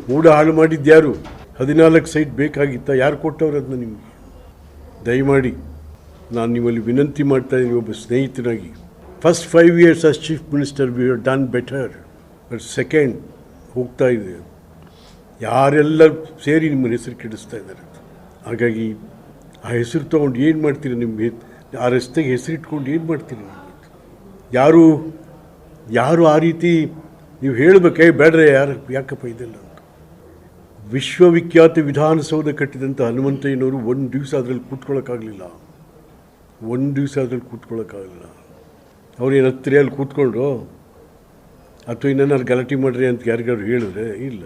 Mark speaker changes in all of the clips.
Speaker 1: ಮೂಡ ಹಾಳು ಮಾಡಿದ್ಯಾರು? 14 ಸೈಟ್ ಬೇಕಾಗಿತ್ತ? ಯಾರು ಕೊಟ್ಟವ್ರು ಅದನ್ನ ನಿಮಗೆ? ದಯಮಾಡಿ ನಾನು ನಿಮ್ಮಲ್ಲಿ ವಿನಂತಿ ಮಾಡ್ತಾ ಇದ್ದೀನಿ, ಒಬ್ಬ ಸ್ನೇಹಿತನಾಗಿ. First 5 years as chief minister we have done better. But second ಹೋಗ್ತಾ ಇದೆ, ಯಾರೆಲ್ಲ ಸೇರಿ ನಿಮ್ಮ ಹೆಸರು ಕೆಡಿಸ್ತಾ ಇದ್ದಾರೆ. ಹಾಗಾಗಿ ಆ ಹೆಸರು ತೊಗೊಂಡು ಏನು ಮಾಡ್ತೀರಿ? ನಿಮಗೆ ಆ ರಸ್ತೆಗೆ ಹೆಸರಿಟ್ಕೊಂಡು ಏನು ಮಾಡ್ತೀರಿ? ಯಾರು ಆ ರೀತಿ ನೀವು ಹೇಳಬೇಕೇ ಬೇಡ್ರೆ ಯಾಕಪ್ಪ ಇದೆಲ್ಲ ಅಂತ. ವಿಶ್ವವಿಖ್ಯಾತ ವಿಧಾನಸೌಧ ಕಟ್ಟಿದಂಥ ಹನುಮಂತಯ್ಯನವರು ಒಂದು ದಿವಸ ಅದರಲ್ಲಿ ಕೂತ್ಕೊಳ್ಳೋಕ್ಕಾಗಲಿಲ್ಲ. ಅವ್ರೇನು ಹತ್ತಿರ ಅಲ್ಲಿ ಕೂತ್ಕೊಂಡ್ರು ಅಥವಾ ಇನ್ನೇನಾದ್ರು ಗಲಾಟೆ ಮಾಡ್ರಿ ಅಂತ ಯಾರಿಗಾದ್ರು ಹೇಳಿದ್ರೆ ಇಲ್ಲ.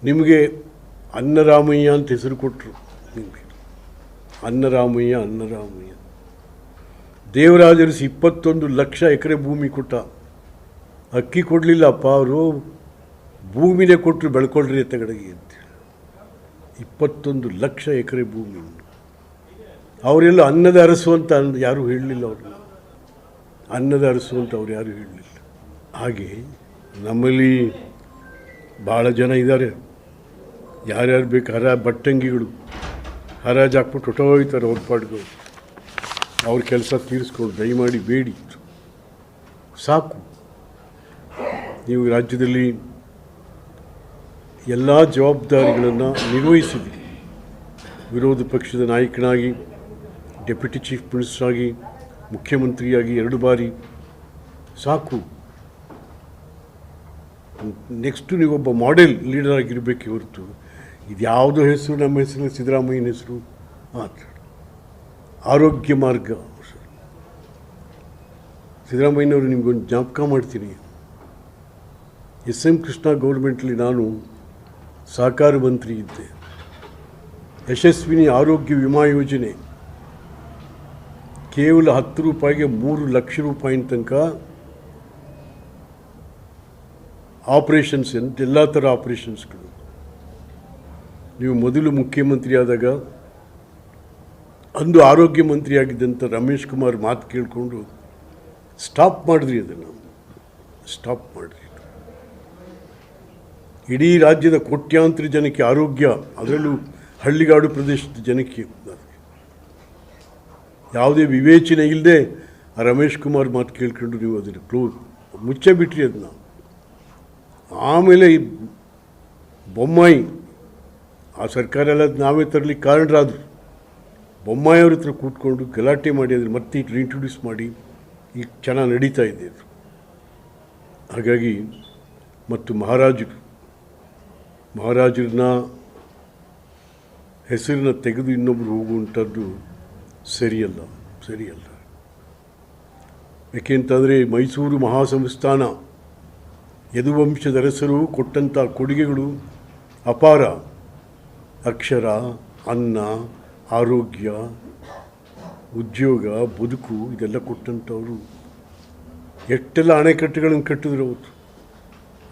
Speaker 1: ನಿಮಗೆ ಅನ್ನರಾಮಯ್ಯ ಅಂತ ಹೆಸರು ಕೊಟ್ಟರು. ನಿಮಗೆ ಅನ್ನರಾಮಯ್ಯ. ದೇವರಾಜರು 21 ಲಕ್ಷ ಎಕರೆ ಭೂಮಿ ಕೊಟ್ಟ. ಅಕ್ಕಿ ಕೊಡಲಿಲ್ಲಪ್ಪ, ಅವರು ಭೂಮಿನೇ ಕೊಟ್ಟರು, ಬೆಳ್ಕೊಳ್ರಿ ಎತ್ತಗಡೆಗೆ ಅಂತೇಳಿ. 21 ಲಕ್ಷ ಎಕರೆ ಭೂಮಿ. ಅವರೆಲ್ಲ ಅನ್ನದ ಅರಸು ಅಂತ ಯಾರೂ ಹೇಳಲಿಲ್ಲ. ಅವ್ರನ್ನ ಅನ್ನದ ಅರಸು ಅಂತ ಅವ್ರು ಯಾರೂ ಹೇಳಲಿಲ್ಲ. ಹಾಗೆ ನಮ್ಮಲ್ಲಿ ಭಾಳ ಜನ ಇದ್ದಾರೆ, ಯಾರ್ಯಾರು ಬೇಕು ಬಟ್ಟಂಗಿಗಳು ಹರಾಜು ಹಾಕ್ಬಿಟ್ಟು ಹೊಟ್ಟೋಯ್ತಾರೆ ಅವ್ರ ಪಾಡ್ಗಳು. ಅವ್ರ ಕೆಲಸ ತೀರಿಸ್ಕೊಂಡು ದಯಮಾಡಿ ಬೇಡಿ, ಸಾಕು. ನೀವು ರಾಜ್ಯದಲ್ಲಿ ಎಲ್ಲ ಜವಾಬ್ದಾರಿಗಳನ್ನು ನಿರ್ವಹಿಸಿದ್ದೀರಿ. ವಿರೋಧ ಪಕ್ಷದ ನಾಯಕನಾಗಿ, ಡೆಪ್ಯೂಟಿ ಚೀಫ್ ಮಿನಿಸ್ಟರ್ ಆಗಿ, ಮುಖ್ಯಮಂತ್ರಿಯಾಗಿ 2 ಬಾರಿ. ಸಾಕು. ನೆಕ್ಸ್ಟು ನೀವೊಬ್ಬ ಮಾಡೆಲ್ ಲೀಡರ್ ಆಗಿರಬೇಕೆ ಹೊರತು ಇದು ಯಾವುದೋ ಹೆಸರು, ನಮ್ಮ ಹೆಸರು ಸಿದ್ದರಾಮಯ್ಯನ ಹೆಸರು ಮಾತ್ರ. ಆರೋಗ್ಯ ಮಾರ್ಗ ಸಿದ್ದರಾಮಯ್ಯನವರು ನಿಮಗೊಂದು ಜ್ಞಾಪಕ ಮಾಡ್ತೀನಿ. SM ಕೃಷ್ಣ ಗೌರ್ಮೆಂಟಲ್ಲಿ ನಾನು ಸಹಕಾರ ಮಂತ್ರಿ ಇದ್ದೆ. ಯಶಸ್ವಿನಿ ಆರೋಗ್ಯ ವಿಮಾ ಯೋಜನೆ ಕೇವಲ 10 ರೂಪಾಯಿಗೆ 3 ಲಕ್ಷ ರೂಪಾಯಿನ ತನಕ ಆಪರೇಷನ್ಸ್, ಎಲ್ಲ ಥರ ಆಪರೇಷನ್ಸ್ಗಳು. ನೀವು ಮೊದಲು ಮುಖ್ಯಮಂತ್ರಿ ಆದಾಗ ಅಂದು ಆರೋಗ್ಯ ಮಂತ್ರಿಯಾಗಿದ್ದಂಥ ರಮೇಶ್ ಕುಮಾರ್ ಮಾತು ಕೇಳಿಕೊಂಡು ಸ್ಟಾಪ್ ಮಾಡಿದ್ರಿ. ಅದನ್ನು ಸ್ಟಾಪ್ ಮಾಡಿದ್ರಿ. ಇಡೀ ರಾಜ್ಯದ ಕೋಟ್ಯಾಂತರ ಜನಕ್ಕೆ ಆರೋಗ್ಯ, ಅದರಲ್ಲೂ ಹಳ್ಳಿಗಾಡು ಪ್ರದೇಶದ ಜನಕ್ಕೆ ಯಾವುದೇ ವಿವೇಚನೆ ಇಲ್ಲದೆ ಆ ರಮೇಶ್ ಕುಮಾರ್ ಮಾತು ಕೇಳ್ಕೊಂಡು ನೀವು ಅದನ್ನು ಮುಚ್ಚೆ ಬಿಟ್ರಿ ಅದನ್ನ. ಆಮೇಲೆ ಬೊಮ್ಮಾಯಿ, ಆ ಸರ್ಕಾರ ಎಲ್ಲ ನಾವೇ ತರಲಿಕ್ಕೆ ಕಾರಣರಾದರು. ಬೊಮ್ಮಾಯಿ ಅವ್ರ ಹತ್ರ ಕೂತ್ಕೊಂಡು ಗಲಾಟೆ ಮಾಡಿ ಅದನ್ನು ಮತ್ತೆ ರೀಇಂಟ್ರೊಡ್ಯೂಸ್ ಮಾಡಿ ಈಗ ಚೆನ್ನಾಗಿ ನಡೀತಾ ಇದೆ ಅದು. ಹಾಗಾಗಿ ಮತ್ತು ಮಹಾರಾಜರನ್ನ ಹೆಸರನ್ನ ತೆಗೆದು ಇನ್ನೊಬ್ಬರು ಹೋಗುವಂಥದ್ದು ಸರಿಯಲ್ಲ. ಏಕೆಂತಂದರೆ ಮೈಸೂರು ಮಹಾಸಂಸ್ಥಾನ ಯದುವಂಶದ ಅರಸರು ಕೊಟ್ಟಂಥ ಕೊಡುಗೆಗಳು ಅಪಾರ. ಅಕ್ಷರ, ಅನ್ನ, ಆರೋಗ್ಯ, ಉದ್ಯೋಗ, ಬದುಕು ಇದೆಲ್ಲ ಕೊಟ್ಟಂಥವರು. ಎಷ್ಟೆಲ್ಲ ಅಣೆಕಟ್ಟುಗಳನ್ನು ಕಟ್ಟಿದ್ರು ಅವತ್ತು,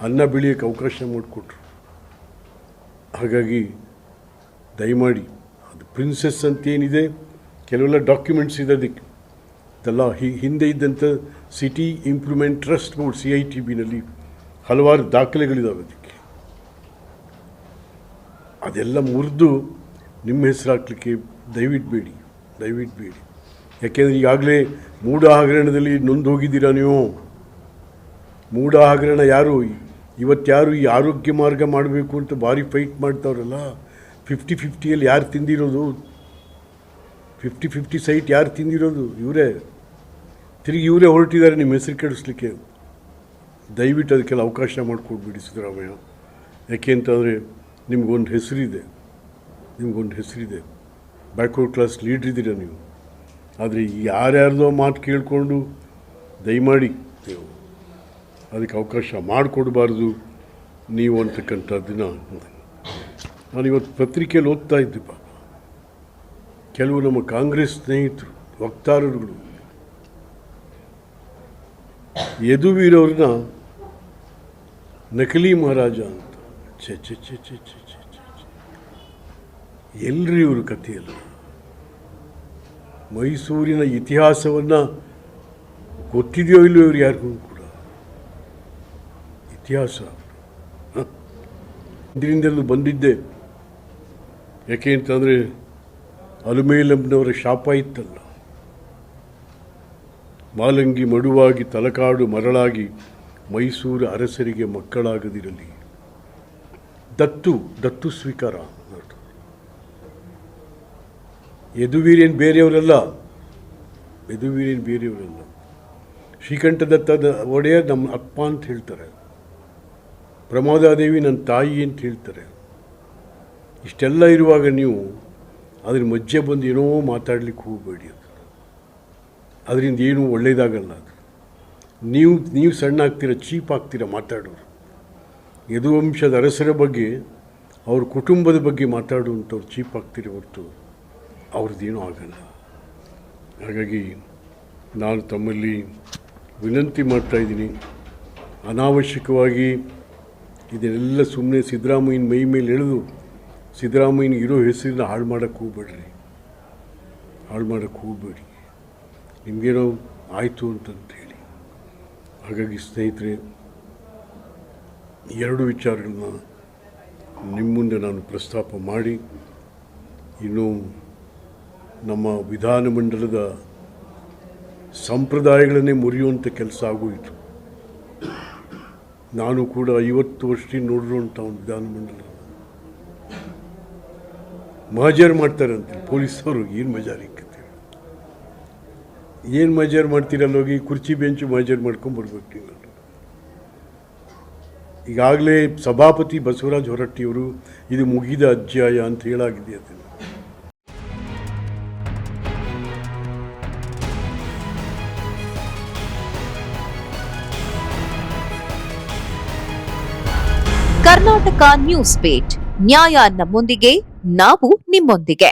Speaker 1: ಅನ್ನ ಬೆಳೆಯೋಕ್ಕೆ ಅವಕಾಶ ಮಾಡಿಕೊಟ್ರು. ಹಾಗಾಗಿ ದಯಮಾಡಿ ಅದು ಪ್ರಿನ್ಸೆಸ್ ಅಂತೇನಿದೆ, ಕೆಲವೆಲ್ಲ ಡಾಕ್ಯುಮೆಂಟ್ಸ್ ಇದೆ ಅದಕ್ಕೆ. ಇದೆಲ್ಲ ಹಿಂದೆ ಇದ್ದಂಥ ಸಿಟಿ ಇಂಪ್ರೂವ್ಮೆಂಟ್ ಟ್ರಸ್ಟ್ ಬೋರ್ಡ್ CITBನಲ್ಲಿ ಹಲವಾರು ದಾಖಲೆಗಳಿದ್ದಾವೆ ಅದಕ್ಕೆ. ಅದೆಲ್ಲ ಮುರಿದು ನಿಮ್ಮ ಹೆಸರು ಹಾಕ್ಲಿಕ್ಕೆ ದಯವಿಟ್ಟು ಬೇಡಿ. ಯಾಕೆಂದರೆ ಈಗಾಗಲೇ ಮೂಢ ಹಗರಣದಲ್ಲಿ ನೊಂದು ಹೋಗಿದ್ದೀರಾ ನೀವು. ಮೂಢ ಹಗರಣ ಇವತ್ತು ಈ ಆರೋಗ್ಯ ಮಾರ್ಗ ಮಾಡಬೇಕು ಅಂತ ಭಾರಿ ಫೈಟ್ ಮಾಡ್ತಾವ್ರಲ್ಲ, 50-50 ಯಾರು ತಿಂದಿರೋದು? 50-50 ಸೈಟ್ ಯಾರು ತಿಂದಿರೋದು? ಇವರೇ ಹೊರಟಿದ್ದಾರೆ ನಿಮ್ಮ ಹೆಸರು ಕೆಡಿಸ್ಲಿಕ್ಕೆ. ದಯವಿಟ್ಟು ಅದಕ್ಕೆಲ್ಲ ಅವಕಾಶ ಮಾಡಿಕೊಡ್ಬೇಡಿ ಸಿದ್ದರಾಮಯ್ಯ. ಯಾಕೆ ಅಂತಂದರೆ ನಿಮಗೊಂದು ಹೆಸರಿದೆ, ಬ್ಯಾಕ್ವರ್ಡ್ ಕ್ಲಾಸ್ ಲೀಡ್ರ್ ಇದ್ದೀರ ನೀವು. ಆದರೆ ಯಾರ್ಯಾರ್ದೋ ಮಾತು ಕೇಳಿಕೊಂಡು ದಯಮಾಡಿ ನೀವು ಅದಕ್ಕೆ ಅವಕಾಶ ಮಾಡಿಕೊಡ್ಬಾರ್ದು ನೀವು ಅಂತಕ್ಕಂಥದ್ದನ್ನು ನಾನಿವತ್ತು ಪತ್ರಿಕೆಯಲ್ಲಿ ಓದ್ತಾ ಇದ್ದೆ. ಪಾಪ ಕೆಲವು ನಮ್ಮ ಕಾಂಗ್ರೆಸ್ ಸ್ನೇಹಿತರು, ವಕ್ತಾರರುಗಳು ಯದುವೀರವ್ರನ್ನ ನಕಲಿ ಮಹಾರಾಜ ಅಂತ. ಎಲ್ರಿ ಇವರು ಕಥೆಯಲ್ಲ. ಮೈಸೂರಿನ ಇತಿಹಾಸವನ್ನು ಗೊತ್ತಿದೆಯೋ ಇಲ್ಲೋ ಇವ್ರು ಯಾರಿಗೂ ಕೂಡ. ಇತಿಹಾಸ ಇದರಿಂದಲೂ ಬಂದಿದ್ದೆ. ಯಾಕೆ ಅಂತಂದರೆ ಅಲಮೇಲಮ್ಮನವರ ಶಾಪ ಇತ್ತಲ್ಲ, ಮಾಲಂಗಿ ಮಡುವಾಗಿ ತಲಕಾಡು ಮರಳಾಗಿ ಮೈಸೂರು ಅರಸರಿಗೆ ಮಕ್ಕಳಾಗದಿರಲಿ. ದತ್ತು ಸ್ವೀಕಾರ. ಯದುವೀರೇನು ಬೇರೆಯವರಲ್ಲ, ಶ್ರೀಕಂಠದತ್ತದ ಒಡೆಯ ನಮ್ಮ ಅಪ್ಪ ಅಂತ ಹೇಳ್ತಾರೆ, ಪ್ರಮೋದಾದೇವಿ ನನ್ನ ತಾಯಿ ಅಂತ ಹೇಳ್ತಾರೆ. ಇಷ್ಟೆಲ್ಲ ಇರುವಾಗ ನೀವು ಅದ್ರ ಮಧ್ಯೆ ಬಂದು ಏನೋ ಮಾತಾಡ್ಲಿಕ್ಕೆ ಹೋಗಬೇಡಿ. ಅದರಿಂದ ಏನೂ ಒಳ್ಳೆಯದಾಗಲ್ಲ. ಅದು ನೀವು ಸಣ್ಣ ಆಗ್ತೀರ, ಚೀಪ್ ಆಗ್ತೀರ ಮಾತಾಡೋರು. ಯದುವಂಶದ ಅರಸರ ಬಗ್ಗೆ, ಅವ್ರ ಕುಟುಂಬದ ಬಗ್ಗೆ ಮಾತಾಡುವಂಥವ್ರು ಚೀಪ್ ಆಗ್ತೀರ ಹೊರತು ಅವ್ರದ್ದೇನೂ ಆಗಲ್ಲ. ಹಾಗಾಗಿ ನಾನು ತಮ್ಮಲ್ಲಿ ವಿನಂತಿ ಮಾಡ್ತಾಯಿದ್ದೀನಿ, ಅನಾವಶ್ಯಕವಾಗಿ ಇದನ್ನೆಲ್ಲ ಸುಮ್ಮನೆ ಸಿದ್ದರಾಮಯ್ಯನ ಮೈ ಮೇಲೆ ಎಳೆದು ಸಿದ್ದರಾಮಯ್ಯನಿಗೆ ಇರೋ ಹೆಸರನ್ನ ಹಾಳು ಮಾಡೋಕ್ಕೆ ಹೋಗಬೇಡಿ. ನಿಮಗೇನೋ ಆಯಿತು ಅಂತಂತೇಳಿ. ಹಾಗಾಗಿ ಸ್ನೇಹಿತರೆ, ಎರಡು ವಿಚಾರಗಳನ್ನ ನಿಮ್ಮ ಮುಂದೆ ನಾನು ಪ್ರಸ್ತಾಪ ಮಾಡಿ, ಇನ್ನು ನಮ್ಮ ವಿಧಾನಮಂಡಲದ ಸಂಪ್ರದಾಯಗಳನ್ನೇ ಮುರಿಯುವಂಥ ಕೆಲಸ ಆಗೋಯಿತು. ನಾನು ಕೂಡ 50 ವರ್ಷದಿಂದ ನೋಡಿರುವಂಥ ಒಂದು ವಿಧಾನಮಂಡಲ ಮಹಜರ್ ಮಾಡ್ತಾರಂತೆ ಪೊಲೀಸವರು. ಏನು ಮಜಾರ್ ಮಾಡ್ತೀರಲ್ಲ, ಹೋಗಿ ಕುರ್ಚಿ ಬೆಂಚು ಮಹಜರ್ ಮಾಡ್ಕೊಂಬರ್ಬೇಕು ನೀವು. ಈಗಾಗಲೇ ಸಭಾಪತಿ ಬಸವರಾಜ ಹೊರಟ್ಟಿಯವರು ಇದು ಮುಗಿದ ಅಧ್ಯಾಯ ಅಂತ ಹೇಳಾಗಿದೆ. ಅದನ್ನು
Speaker 2: ಕರ್ನಾಟಕ ನ್ಯೂಸ್ ಬೀಟ್, ನ್ಯಾಯ ನಮ್ಮೊಂದಿಗೆ, ನಾವು ನಿಮ್ಮೊಂದಿಗೆ.